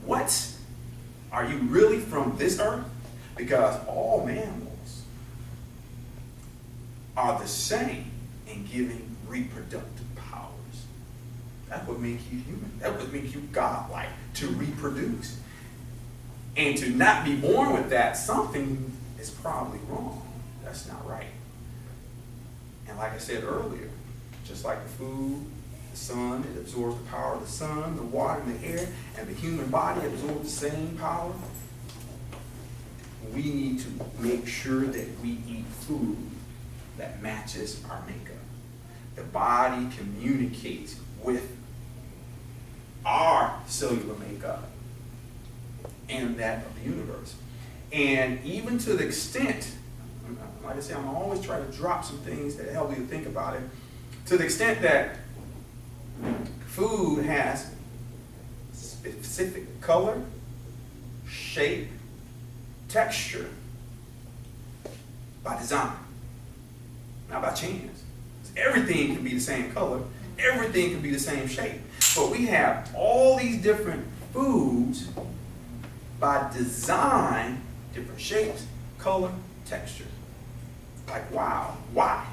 What? Are you really from this earth? Because all mammals are the same in giving reproductive powers. That's what makes you human. That's what makes you godlike, to reproduce. And to not be born with that, something is probably wrong. That's not right. And like I said earlier, just like the food, the sun, it absorbs the power of the sun, the water, and the air, and the human body absorbs the same power. We need to make sure that we eat food that matches our makeup. The body communicates with our cellular makeup and that of the universe. And even to the extent, like I say, I'm always trying to drop some things that help you to think about it, to the extent that food has specific color, shape, texture by design, not by chance. Everything can be the same color, everything can be the same shape. But we have all these different foods by design, different shapes, color, texture. Like, wow, why?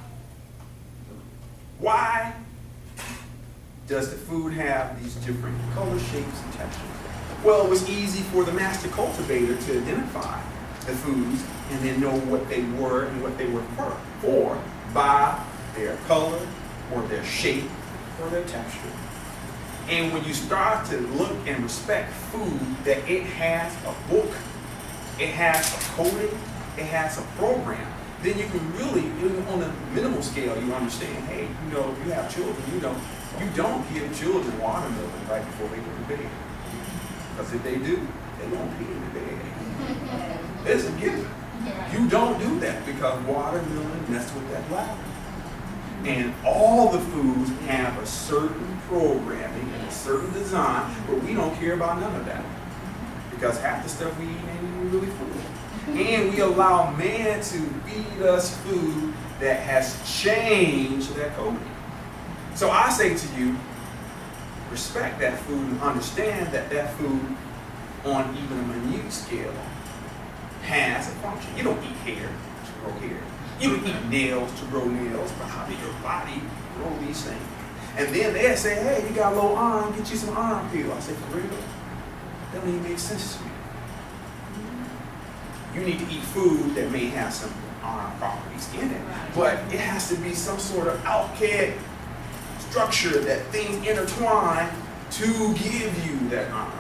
Why does the food have these different color, shapes, and textures? Well, it was easy for the master cultivator to identify the foods and then know what they were and what they were for by their color or their shape or their texture. And when you start to look and respect food, that it has a book, it has a coding, it has a program, then you can really, even on a minimal scale, you understand, hey, you know, if you have children, you don't give children watermelon right before they go to bed. Because if they do, they won't be in the bed. It's a given. You don't do that because watermelon messes with that bladder. And all the foods have a certain programming and a certain design, but we don't care about none of that. Because half the stuff we eat ain't even really food. And we allow man to feed us food that has changed that coding. So I say to you, respect that food and understand that that food on even a minute scale has a function. You don't eat hair to grow hair. You don't eat nails to grow nails, but how did your body grow these things? And then they say, hey, you got a low arm, get you some arm peel. I say, for real? That don't even make sense to me. You need to eat food that may have some arm properties in it, but it has to be some sort of alkyd structure that things intertwine to give you that arm.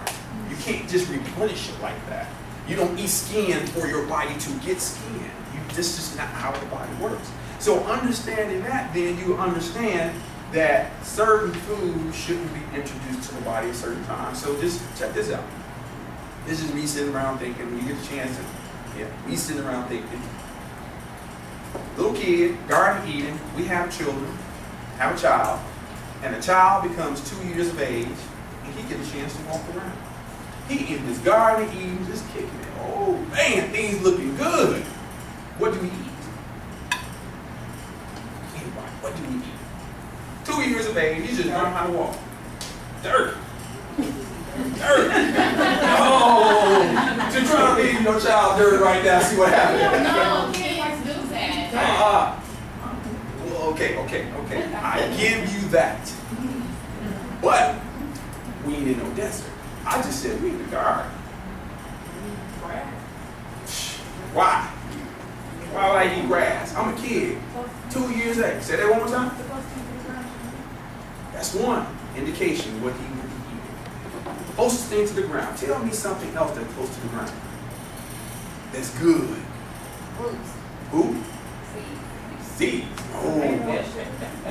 You can't just replenish it like that. You don't eat skin for your body to get skin. This is not how the body works. So understanding that, then you understand that certain foods shouldn't be introduced to the body at certain times. So just check this out. This is me sitting around thinking, when you get a chance to, me sitting around thinking, little kid, Garden of Eden, we have children, have a child, and the child becomes 2 years of age, and he gets a chance to walk around. He in his Garden of Eden just kicking it. Oh man, things looking good. What do we eat? Anybody, what do we eat? 2 years of age, he just learned how to walk. Dirt. Dirt. Oh, to try to leave your child dirt right now, see what happens. No, kids do that. Okay. I give you that. But we ain't in no desert. I just said we in the garden. Why? Why would I eat grass? I'm a kid. 2 years old. Say that one more time. That's one indication what he would be eating. Closest thing to the ground. Tell me something else that's close to the ground. That's good. Fruits. Who? Seeds. Oh.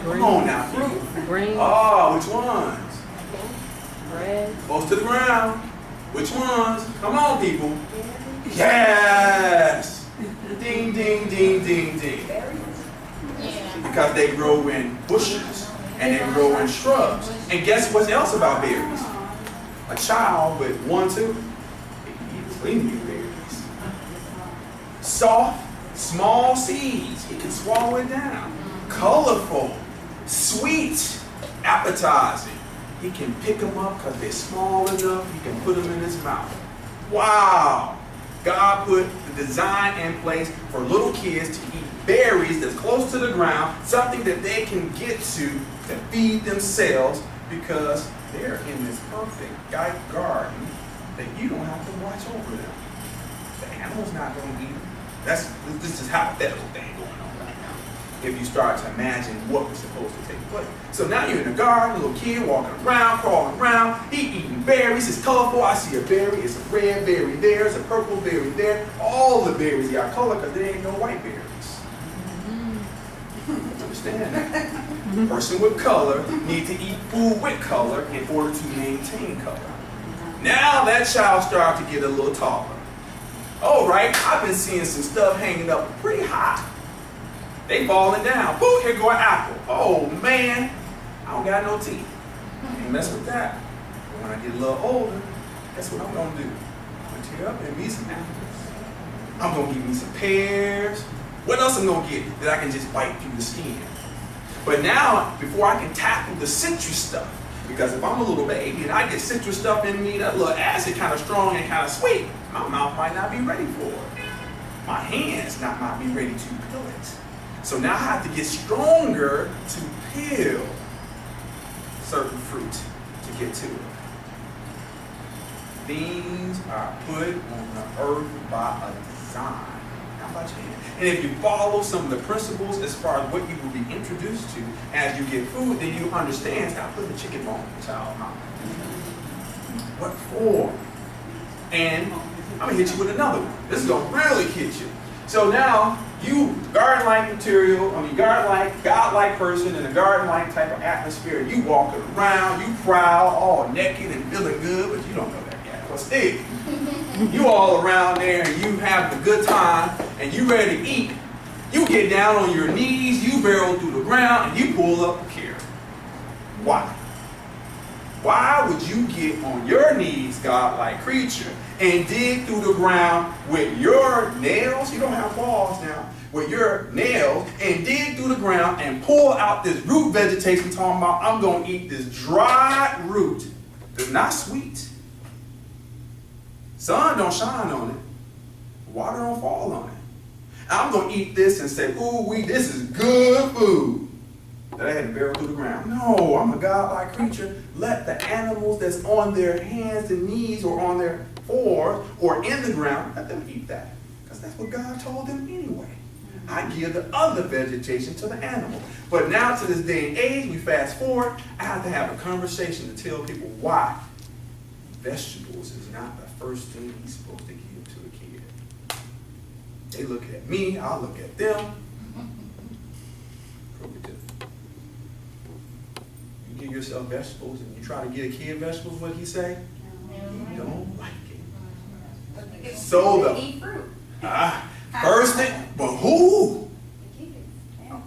Come on now. Fruit. Green. Oh, which ones? Red. Close to the ground. Which ones? Come on, people. Yes. Ding, ding, ding, ding, ding. Yeah. Because they grow in bushes and they grow in shrubs. And guess what else about berries? A child with 1, 2, they can eat plenty of berries. Soft, small seeds, he can swallow it down. Colorful, sweet, appetizing. He can pick them up because they're small enough. He can put them in his mouth. Wow! God put the design in place for little kids to eat berries that's close to the ground, something that they can get to feed themselves because they're in this perfect garden that you don't have to watch over them. The animal's not going to eat them. This is hypothetical thing going on right now. If you start to imagine what was supposed to take place. So now you're in the garden, a little kid walking around, crawling around, he eating berries, it's colorful. I see a berry, it's a red berry there, it's a purple berry there. All the berries are color because there ain't no white berries. Understand that? Person with color need to eat food with color in order to maintain color. Now that child starts to get a little taller. All right, I've been seeing some stuff hanging up pretty high. They falling down. Boom, here go an apple. Oh man, I don't got no teeth. Ain't mess with that. But when I get a little older, guess what I'm gonna do? I'm gonna tear up and me some apples. I'm gonna give me some pears. What else I'm gonna get that I can just bite through the skin? But now, before I can tackle the citrus stuff, because if I'm a little baby and I get citrus stuff in me, that little acid kind of strong and kind of sweet, my mouth might not be ready for it. My hands might be ready to peel it. So now I have to get stronger to peel certain fruit to get to it. Things are put on the earth by a design. How about you? And if you follow some of the principles as far as what you will be introduced to as you get food, then you understand. Stop putting the chicken bone in the child's mouth. What for? And I'm going to hit you with another one. This is going to really hit you. So now, you garden-like material, garden-like, God-like person in a garden-like type of atmosphere, you walking around, you proud, all naked and feeling good, but you don't know that yet. But still, you all around there and you having a good time and you ready to eat. You get down on your knees, you barrel through the ground, and you pull up a carrot. Why? Why would you get on your knees, God-like creature, and dig through the ground with your nails? You don't have claws now. With your nails, and dig through the ground and pull out this root vegetation talking about, I'm going to eat this dried root that's not sweet. Sun don't shine on it. Water don't fall on it. I'm going to eat this and say, ooh, this is good food. That I had to barrel through the ground. No, I'm a godlike creature. Let the animals that's on their hands and knees or on their fours or in the ground, let them eat that. Because that's what God told them anyway. I give the other vegetation to the animal. But now to this day and age, we fast forward, I have to have a conversation to tell people why vegetables is not the first thing you're supposed to give to a kid. They look at me, I'll look at them. You give yourself vegetables and you try to get a kid vegetables, what he say? He don't like it. So the eat fruit. First thing, but who?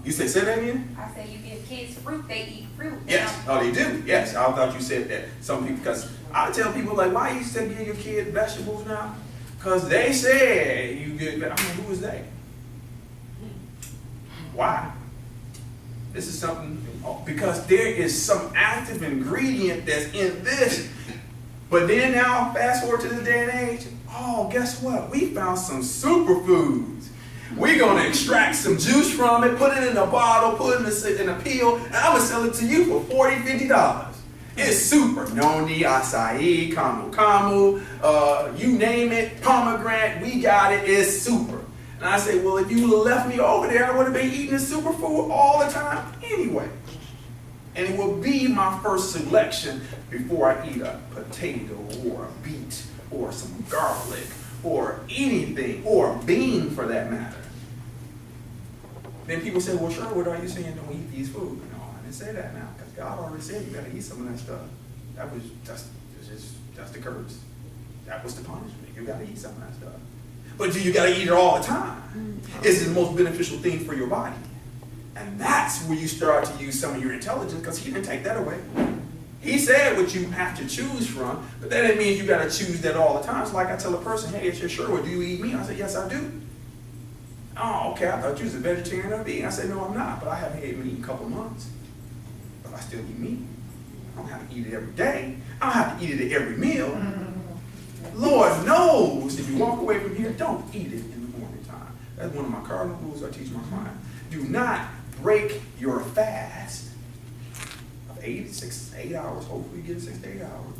You say that again? I say you give kids fruit, they eat fruit. Yes. Oh, they do. Yes. I thought you said that. Some people, because I tell people like, why you still give your kids vegetables now? Because they said you get. I mean, who is they? Why? This is something because there is some active ingredient that's in this. But then now, fast forward to this day and age. Oh, guess what? We found some superfoods. We're going to extract some juice from it, put it in a bottle, put it in a pill, and I'm going to sell it to you for $40, $50. It's super. Noni, acai, camu, you name it, pomegranate, we got it. It's super. And I say, well, if you would have left me over there, I would have been eating this superfood all the time anyway. And it will be my first selection before I eat a potato or a beet or some garlic or anything, or a bean for that matter. Then people say, well, Sherwood, are you saying don't eat these foods? No, I didn't say that now, because God already said you got to eat some of that stuff. That's the curse. That was the punishment. You got to eat some of that stuff. But do you got to eat it all the time? It's the most beneficial thing for your body. And that's where you start to use some of your intelligence, because he didn't take that away. He said what you have to choose from, but that doesn't mean you got to choose that all the time. It's like I tell a person, hey, it's your Sherwood, do you eat meat? I said, yes, I do. Oh, okay, I thought you was a vegetarian or vegan. I said, no, I'm not, but I haven't eaten meat in a couple months. But I still eat meat. I don't have to eat it every day. I don't have to eat it at every meal. Lord knows if you walk away from here, don't eat it in the morning time. That's one of my cardinal rules I teach my clients. Do not break your fast of 8 hours, hopefully you get 6 to 8 hours.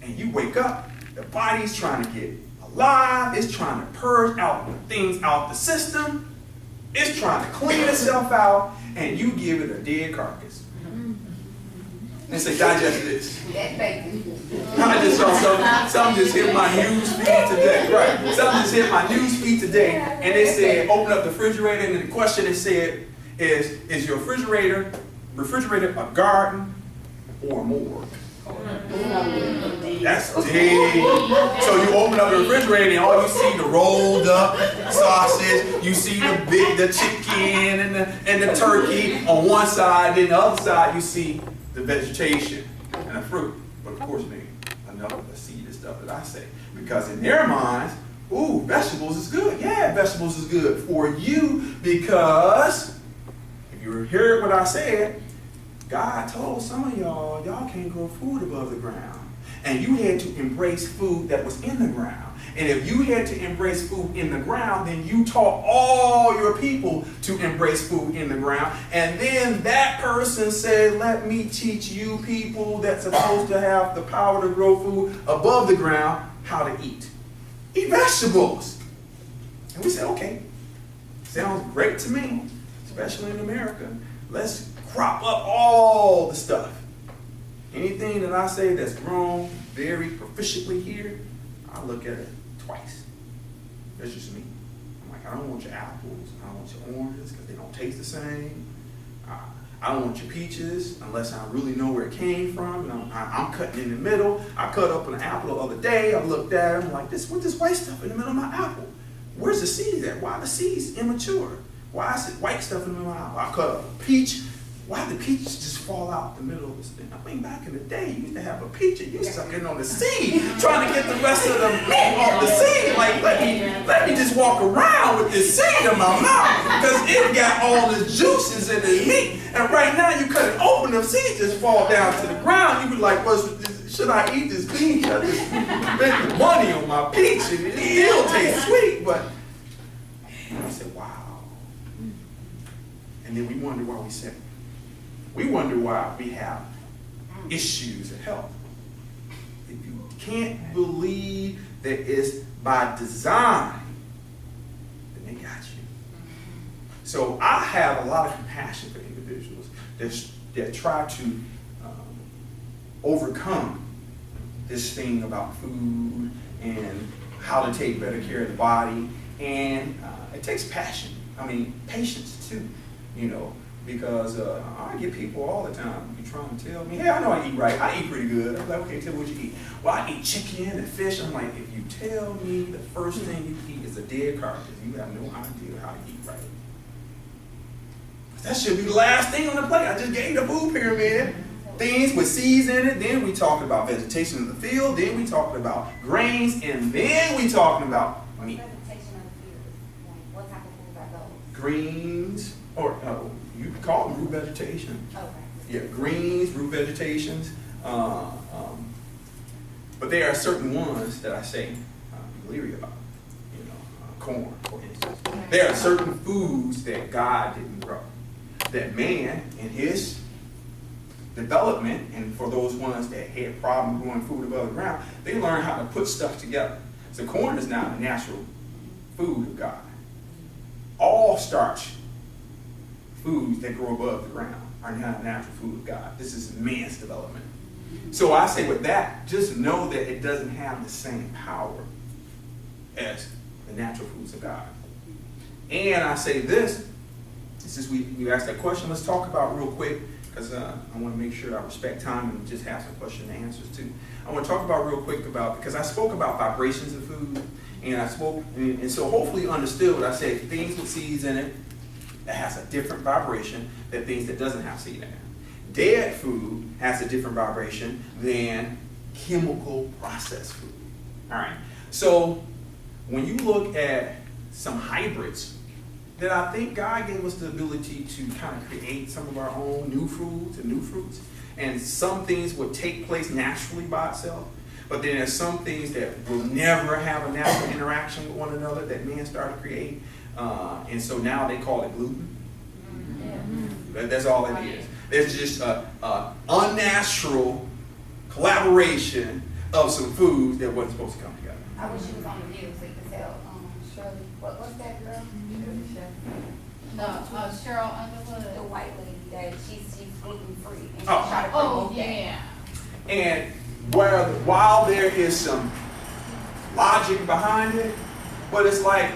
And you wake up, the body's trying to get alive, it's trying to purge out the things out the system, it's trying to clean itself out, and you give it a dead carcass. And say, digest this. I just saw something just hit my news feed today. Right. Something just hit my news feed today. And they said, open up the refrigerator. And the question it said is your refrigerator a garden or a morgue? That's deep. So you open up the refrigerator and all you see the rolled up sausage, you see the chicken and the turkey on one side, then the other side you see the vegetation and the fruit. But of course, maybe enough of the seed and stuff that I say. Because in their minds, ooh, vegetables is good. Yeah, vegetables is good for you because if you heard what I said, God told some of y'all can't grow food above the ground. And you had to embrace food that was in the ground. And if you had to embrace food in the ground, then you taught all your people to embrace food in the ground. And then that person said, let me teach you people that's supposed to have the power to grow food above the ground how to eat. Eat vegetables. And we said, okay, sounds great to me, especially in America. Let's crop up all the stuff. Anything that I say that's grown very proficiently here, I look at it twice. That's just me. I'm like, I don't want your apples, I don't want your oranges because they don't taste the same. I don't want your peaches unless I really know where it came from. And I'm cutting in the middle. I cut up an apple the other day. I looked at it. I'm like, what's this white stuff in the middle of my apple? Where's the seeds at? Why are the seeds immature? Why is it white stuff in the middle of my apple? I cut up a peach. Why did the peaches just fall out the middle of this thing? I mean, back in the day, you used to have a peach and you sucking on the seed, trying to get the rest of the meat off the seed. Like, let me just walk around with this seed in my mouth because it got all the juices in the meat. And right now, you cut it open, the seed just fall down to the ground. You be like, should I eat this peach? I just spent the money on my peach and it still tastes sweet. But I said, wow. And then we wonder why we said, we wonder why we have issues of health. If you can't believe that it's by design, then they got you. So I have a lot of compassion for individuals that try to overcome this thing about food and how to take better care of the body. And it takes passion. I mean, patience too, because I get people all the time be trying to tell me, hey, I know I eat right. I eat pretty good. I'm like, okay, tell me what you eat. Well, I eat chicken and fish. I'm like, if you tell me the first thing you eat is a dead carcass, you have no idea how to eat right. That should be the last thing on the plate. I just gave the food pyramid. Things with seeds in it. Then we talking about vegetation in the field. Then we talking about grains. And then we talking about meat. Vegetation in the field. What type of foods are those? Greens, or you can call them root vegetation. Okay. Yeah, greens, root vegetations. But there are certain ones that I say be leery about. Corn, for instance. There are certain foods that God didn't grow. That man, in his development, and for those ones that had problems growing food above the ground, they learned how to put stuff together. So corn is not a natural food of God. All starch foods that grow above the ground are not a natural food of God. This is man's development. So I say with that, just know that it doesn't have the same power as the natural foods of God. And I say this, since we asked that question, let's talk about real quick, because I want to make sure I respect time and just have some question and answers too. I want to talk about real quick because I spoke about vibrations of food, and so hopefully you understood what I said. Things with seeds in it that has a different vibration than things that doesn't have seed in it. Dead food has a different vibration than chemical processed food. All right. So when you look at some hybrids, that I think God gave us the ability to kind of create some of our own new foods and new fruits. And some things will take place naturally by itself, but then there's some things that will never have a natural interaction with one another that man started to create. And so now they call it gluten. That's all it is. It's just a unnatural collaboration of some foods that wasn't supposed to come together. I wish she was on the news so you could tell, Shirley, what's that girl? No, Cheryl Underwood. The white lady that she's gluten free and she Oh. tried to Oh, promote that. yeah. And while there is some logic behind it, but it's like,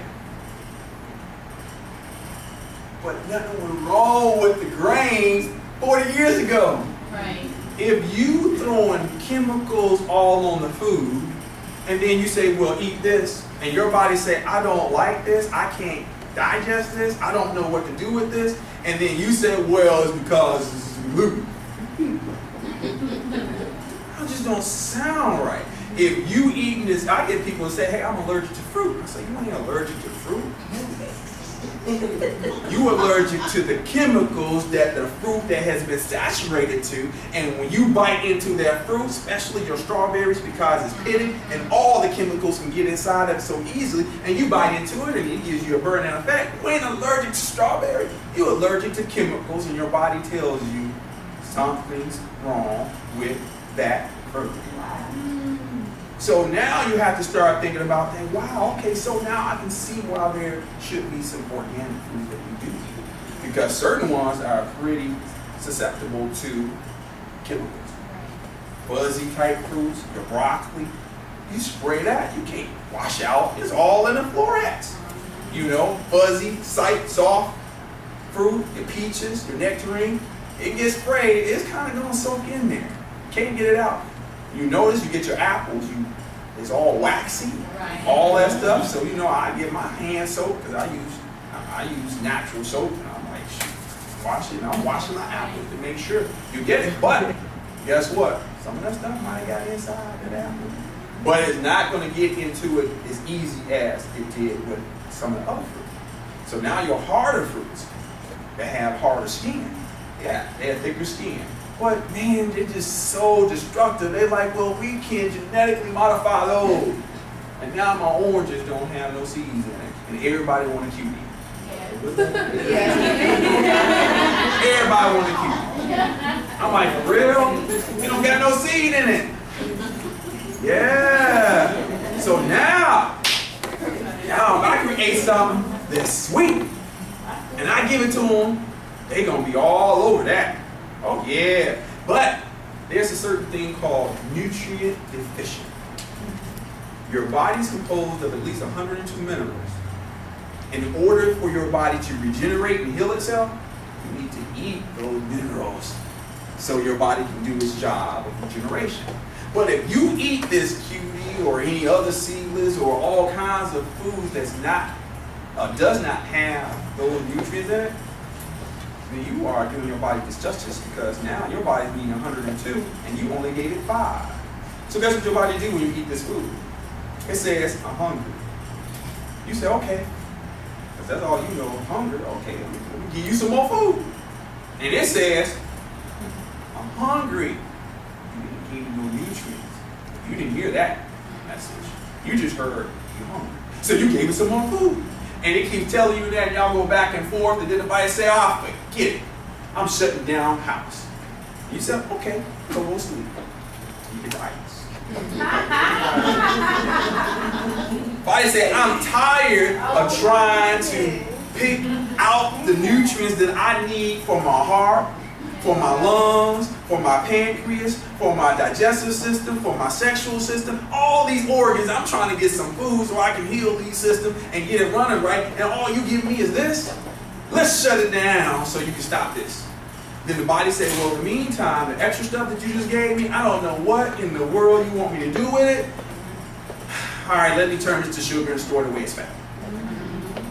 but nothing was wrong with the grains 40 years ago. Right. If you throwing chemicals all on the food, and then you say, well, eat this, and your body say, I don't like this, I can't digest this, I don't know what to do with this, and then you say, well, it's because it's gluten. That just don't sound right. If you eating this, I get people who say, hey, I'm allergic to fruit. I say, you ain't allergic to fruit. You allergic to the chemicals that the fruit that has been saturated to, and when you bite into that fruit, especially your strawberries, because it's pitted and all the chemicals can get inside of it so easily, and you bite into it and it gives you a burning effect. You ain't allergic to strawberry. You're allergic to chemicals, and your body tells you something's wrong with that fruit. So now you have to start thinking about that. Wow, okay, so now I can see why there should be some organic food that we do eat. Because certain ones are pretty susceptible to chemicals. Fuzzy type fruits, your broccoli, you spray that, you can't wash out. It's all in the florets. You know, fuzzy, soft fruit, your peaches, your nectarine, it gets sprayed, it's kind of gonna soak in there. Can't get it out. You notice you get your apples, it's all waxy, Right. all that stuff. So you know I get my hands soaked because I use natural soap, and I'm like, shoot, wash it. And I'm washing my apples to make sure you get it. But guess what? Some of that stuff might have got inside that apple, but it's not going to get into it as easy as it did with some of the other fruits. So now your harder fruits that have harder skin, yeah, they have thicker skin. But man, they're just so destructive. They're like, well, we can genetically modify those. And now my oranges don't have no seeds in it. And everybody want a cutie. Everybody want a cutie. I'm like, for real? You don't got no seed in it. Yeah. So now if I create something that's sweet, and I give it to them, they gonna be all over that. Oh yeah, but there's a certain thing called nutrient deficient. Your body's composed of at least 102 minerals. In order for your body to regenerate and heal itself, you need to eat those minerals so your body can do its job of regeneration. But if you eat this cutie or any other seedless or all kinds of foods that's does not have those nutrients in it, then you are doing your body disjustice, because now your body's eating 102 and you only gave it 5. So guess what your body do when you eat this food? It says, I'm hungry. You say, okay, because that's all you know, I'm hungry. Okay, let me give you some more food. And it says, I'm hungry. You didn't give me no nutrients. You didn't hear that message. You just heard you're hungry. So you gave it some more food. And it keeps telling you that, and y'all go back and forth, and then the body say, forget it. I'm shutting down house. You said, okay, go sleep. You get ice. Body say, I'm tired of trying to pick out the nutrients that I need for my heart, for my lungs, for my pancreas, for my digestive system, for my sexual system, all these organs. I'm trying to get some food so I can heal these systems and get it running right. And all you give me is this? Let's shut it down so you can stop this. Then the body says, well, in the meantime, the extra stuff that you just gave me, I don't know what in the world you want me to do with it. All right, let me turn this to sugar and store it away as fat.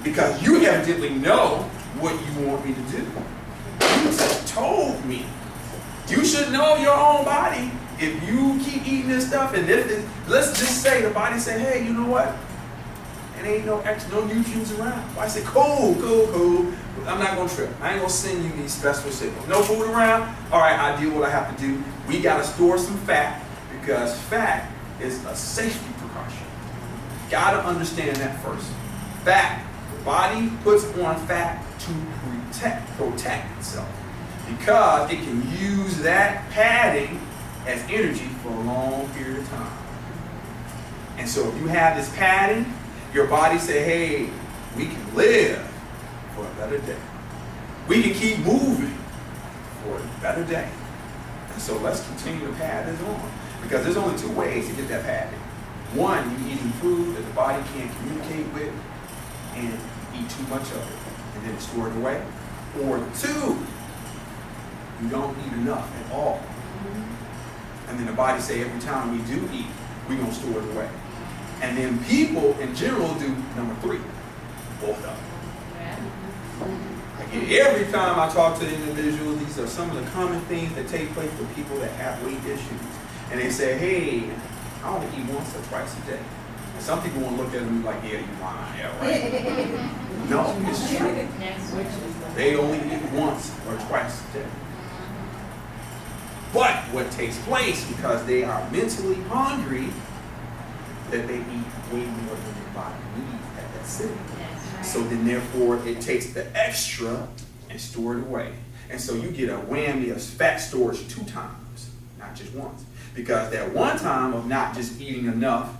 Because you evidently know what you want me to do. You just told me. You should know your own body. If you keep eating this stuff, and let's just say the body say, hey, you know what? and ain't no nutrients around. Well, I said, cool. I'm not gonna trip. I ain't gonna send you these stressful signals. No food around. All right, I do what I have to do. We gotta store some fat because fat is a safety precaution. Gotta understand that first. Fat. The body puts on fat to protect itself because it can use that padding as energy for a long period of time. And so if you have this padding, your body say, hey, we can live for a better day. We can keep moving for a better day. And so let's continue to pad this on. Because there's only two ways to get that padding. One, you eating food that the body can't communicate with and eat too much of it and then store it away. Or two, you don't eat enough at all. And then the body say every time we do eat, we're going to store it away. And then people in general do number three, both of them. Every time I talk to individuals, these are some of the common things that take place for people that have weight issues. And they say, hey, I only eat once or twice a day. And some people want to look at them like, yeah, you lying, yeah, right. No, it's true. They only eat once or twice a day. But what takes place, because they are mentally hungry, that they eat way more than their body needs at that sitting. So then therefore it takes the extra and store it away. And so you get a whammy of fat storage 2 times, not just once. Because that one time of not just eating enough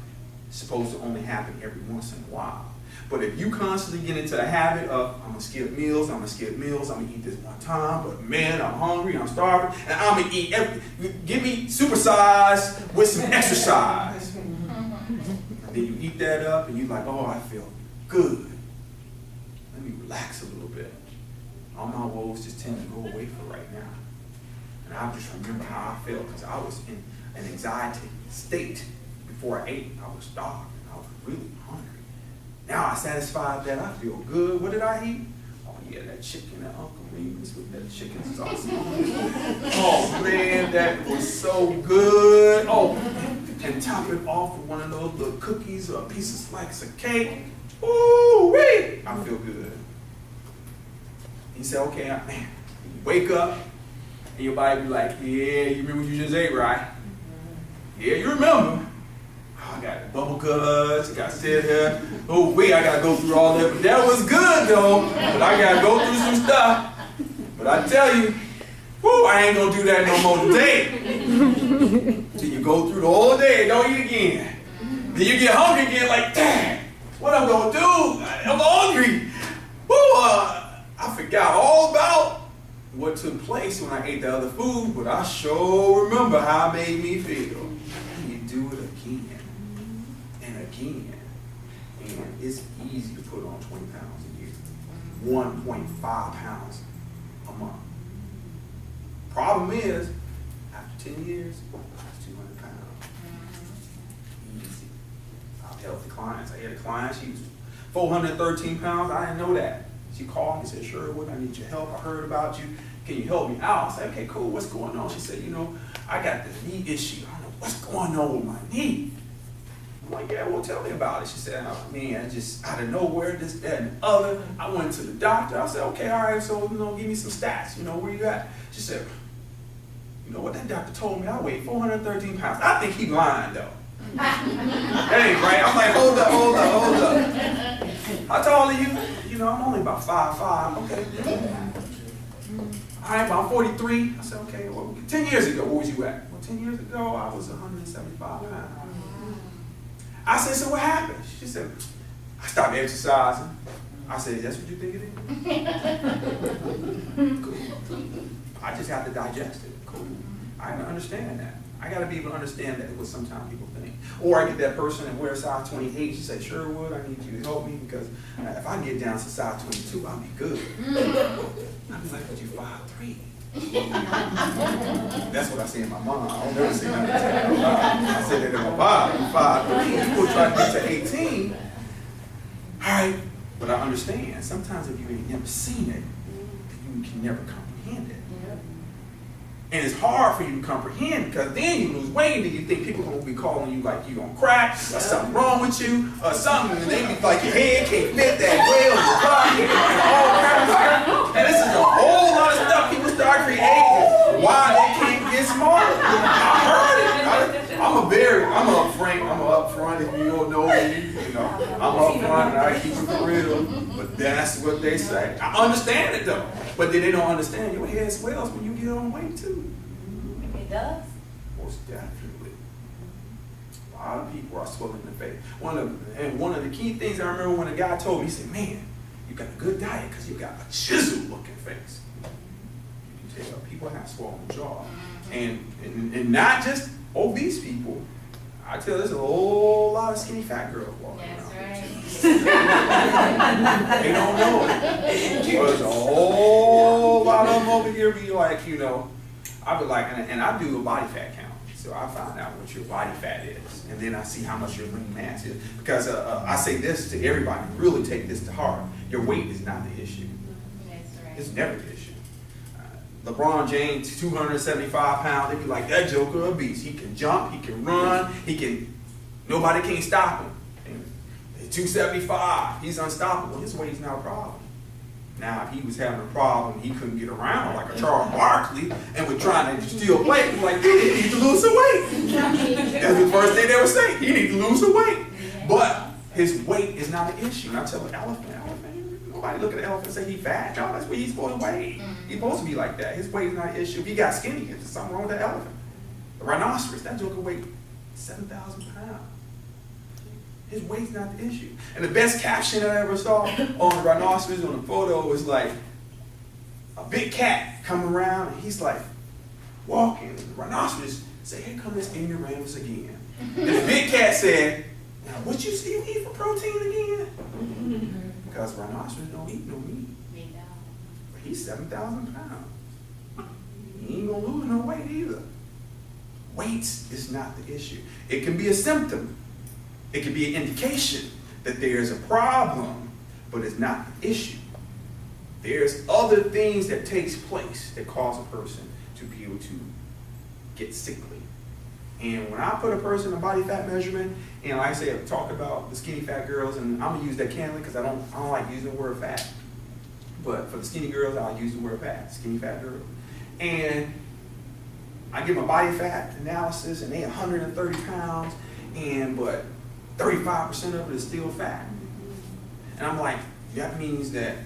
is supposed to only happen every once in a while. But if you constantly get into the habit of, I'm gonna skip meals, I'm gonna eat this one time, but man, I'm hungry, I'm starving, and I'm gonna eat give me supersize with some exercise. And then you eat that up and you're like, oh, I feel good. Let me relax a little bit. All my woes just tend to go away for right now. And I just remember how I felt because I was in an anxiety state before I ate. I was starving. I was really hungry. Now I satisfied that I feel good. What did I eat? Oh yeah, that chicken at Uncle Remus with that chicken sauce on it. Oh man, that was so good. Oh, and top it off with one of those little cookies or a piece of slice of cake. Ooh wee! I feel good. He said, okay, man, you wake up and your body be like, yeah, you remember what you just ate, right? Yeah, you remember. Oh, I got bubble guts, I got to sit here. Oh wait, I gotta go through all that. But that was good though. But I gotta go through some stuff. But I tell you, whoo, I ain't gonna do that no more today. Till you go through the whole day and don't eat again. Then you get hungry again, like, dang, what I'm gonna do? I'm hungry. Whoo, I forgot all about what took place when I ate the other food, but I sure remember how it made me feel. And you do it again and again. And it's easy to put on 20 pounds a year. 1.5 pounds a month. Problem is, after 10 years, it's 200 pounds. Easy. I have healthy clients. I had a client, she was 413 pounds. I didn't know that. She called me and said, Sherwood, I need your help. I heard about you. Can you help me out? I said, okay, cool. What's going on? She said, you know, I got this knee issue. I don't know what's going on with my knee. I'm like, yeah, well, tell me about it. She said, oh, man, just out of nowhere, this, that, and the other. I went to the doctor. I said, okay, all right, so, give me some stats. Where you at? She said, you know what, that doctor told me I weigh 413 pounds. I think he lying, though. That ain't right. I'm like, hold up. How tall are you? I'm only about 5'5". Okay. All right, about 43. I said, okay, well, 10 years ago, what was you at? Well, 10 years ago, I was 175 pounds. I said, so what happened? She said, I stopped exercising. I said, that's what you think it is? Cool. I just have to digest it. Cool. I understand that. I got to be able to understand that what sometimes people think. Or I get that person that wears size 28. She says, Sherwood, I need you to help me because if I get down to size 22, I'll be good. I'll be like, but you're 5'3". That's what I say in my mind. I don't never say nothing to her. I say that in my body. I'm 5'3". People try to get to 18. All right, but I understand. Sometimes if you ain't never seen it, you can never comprehend it. And it's hard for you to comprehend because then you lose weight and you think people are going to be calling you like you on crack or something wrong with you or something. And they be like your head can't fit that well in your pocket and all kinds of stuff. And this is a whole lot of stuff people start creating why they can't get smaller. I heard it. I'm upfront if you don't know me. You know, I'm upfront and I keep it for real. But that's what they say. I understand it though. But then they don't understand your head swells when you get on weight too. It does? Most definitely. A lot of people are swelling in the face. One of the key things I remember when a guy told me, he said, man, you got a good diet because you got a chiseled looking face. You can tell people have swollen jaw. And not just obese people. I tell there's a whole lot of skinny fat girls walking around. That's Right. They don't know it. There's a whole lot of them over here be like, you know, I be like, and I do a body fat count. So I find out what your body fat is. And then I see how much your lean mass is. Because I say this to everybody, really take this to heart. Your weight is not the issue. That's right. It's never the issue. LeBron James, 275 pounds, they be like, that joker a beast. He can jump, he can run, nobody can stop him. And he's 275, he's unstoppable. His weight's not a problem. Now, if he was having a problem, he couldn't get around like a Charles Barkley and was trying to still play, he'd be like, he need to lose some weight. That's the first thing they would say, he need to lose some weight. But his weight is not an issue. And I tell the elephant, nobody look at the elephant and say he's fat. No, that's what he's supposed to weigh. He's supposed to be like that. His weight is not an issue. If he got skinny, there's something wrong with that elephant. The rhinoceros, that joker weight 7,000 pounds. His weight's not the issue. And the best caption I ever saw on the rhinoceros on the photo was like a big cat coming around and he's like walking. And the rhinoceros say, here come this ignoramus again. And the big cat said, now what you still eat for protein again? Because rhinoceros don't eat no meat. But he's 7,000 pounds. He ain't gonna lose no weight either. Weight is not the issue. It can be a symptom. It can be an indication that there's a problem, but it's not the issue. There's other things that takes place that cause a person to be able to get sickly. And when I put a person in a body fat measurement, and like I say, I talk about the skinny fat girls, and I'm gonna use that candidly because I don't like using the word fat. But for the skinny girls, I'll use the word fat, skinny fat girl. And I give them a body fat analysis, and they 130 pounds, but 35% of it is still fat. And I'm like, that means that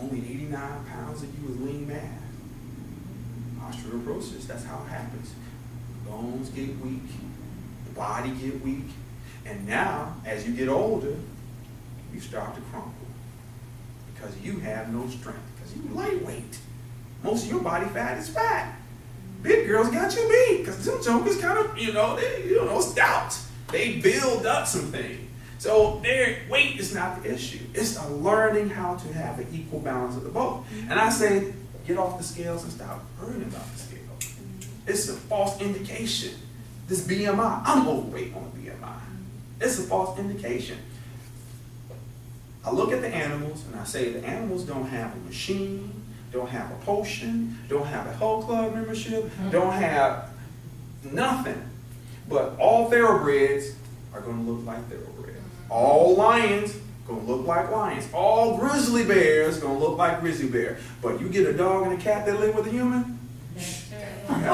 only 89 pounds of you is lean mass. Osteoporosis, that's how it happens. Bones get weak, the body get weak, and now, as you get older, you start to crumple because you have no strength, because you lightweight. Most of your body fat is fat. Big girls got you beat because them jokers kind of, stout. They build up some things. So their weight is not the issue. It's a learning how to have an equal balance of the both. And I say, get off the scales and stop worrying about the scales. It's a false indication. This BMI, I'm overweight on BMI. It's a false indication. I look at the animals and I say the animals don't have a machine, don't have a potion, don't have a health club membership, don't have nothing. But all thoroughbreds are going to look like thoroughbreds. All lions going to look like lions. All grizzly bears going to look like grizzly bear. But you get a dog and a cat that live with a human, you have an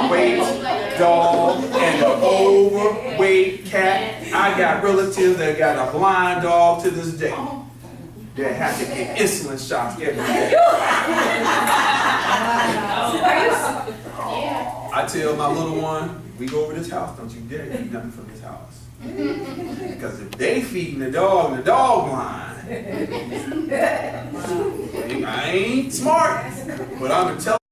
overweight dog and an overweight cat. I got relatives that got a blind dog to this day that have to get insulin shots every day. I tell my little one, we go over this house, don't you dare eat nothing from this house. Because if they feeding the dog blind, I ain't smart, but I'm going to tell